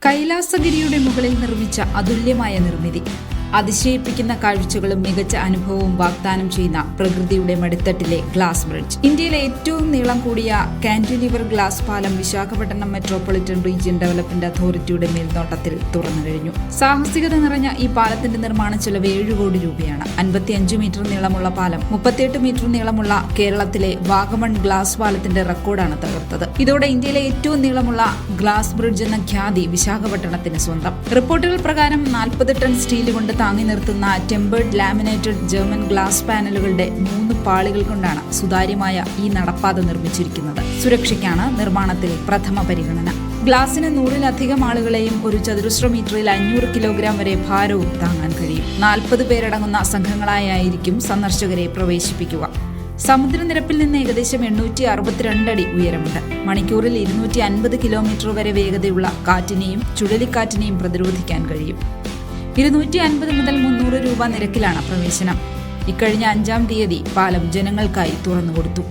കൈലാസഗിരിയുടെ മുകളിൽ നിർമ്മിച്ച അതുല്യമായ നിർമ്മിതി, അതിശയിപ്പിക്കുന്ന കാഴ്ചകളും മികച്ച അനുഭവവും വാഗ്ദാനം ചെയ്യുന്ന പ്രകൃതിയുടെ മടിത്തട്ടിലെ ഗ്ലാസ് ബ്രിഡ്ജ്. ഇന്ത്യയിലെ ഏറ്റവും നീളം കൂടിയ കാന്റിലിവർ ഗ്ലാസ് പാലം വിശാഖപട്ടണം മെട്രോപൊളിറ്റൻ റീജിയൻ ഡെവലപ്മെന്റ് അതോറിറ്റിയുടെ മേൽനോട്ടത്തിൽ തുറന്നു കഴിഞ്ഞു. സാഹസികത നിറഞ്ഞ ഈ പാലത്തിന്റെ നിർമ്മാണ ചെലവ് 7 കോടി രൂപയാണ്. 55 മീറ്റർ നീളമുള്ള പാലം 38 മീറ്റർ നീളമുള്ള കേരളത്തിലെ വാഗമൺ ഗ്ലാസ് പാലത്തിന്റെ റെക്കോർഡാണ് തകർത്തത്. ഇതോടെ ഇന്ത്യയിലെ ഏറ്റവും നീളമുള്ള ഗ്ലാസ് ബ്രിഡ്ജ് എന്ന ഖ്യാതി വിശാഖപട്ടണത്തിന് സ്വന്തം. റിപ്പോർട്ടുകൾ പ്രകാരം 40 ടൺ സ്റ്റീൽ കൊണ്ട് താങ്ങി നിർത്തുന്ന ടെമ്പേർഡ് ലാമിനേറ്റഡ് ജർമ്മൻ ഗ്ലാസ് പാനലുകളുടെ 3 പാളികൾ കൊണ്ടാണ് സുതാര്യമായ ഈ നടപ്പാത നിർമ്മിച്ചിരിക്കുന്നത്. സുരക്ഷയ്ക്കാണ് നിർമ്മാണത്തിൽ പ്രഥമ പരിഗണന. ഗ്ലാസിന് 100-ലധികം ആളുകളെയും ഒരു ചതുരശ്ര മീറ്ററിൽ 500 കിലോഗ്രാം വരെ ഭാരവും താങ്ങാൻ കഴിയും. 40 പേരടങ്ങുന്ന സംഘങ്ങളായിരിക്കും സന്ദർശകരെ പ്രവേശിപ്പിക്കുക. സമുദ്രനിരപ്പിൽ നിന്ന് ഏകദേശം 862 അടി ഉയരമുണ്ട്. മണിക്കൂറിൽ 250 കിലോമീറ്റർ വരെ വേഗതയുള്ള കാറ്റിനെയും ചുഴലിക്കാറ്റിനെയും പ്രതിരോധിക്കാൻ കഴിയും. 250 മുതൽ 300 രൂപ നിരക്കിലാണ് പ്രവേശനം. ഇക്കഴിഞ്ഞ 5-ാം തീയതി പാലം ജനങ്ങൾക്കായി തുറന്നുകൊടുത്തു.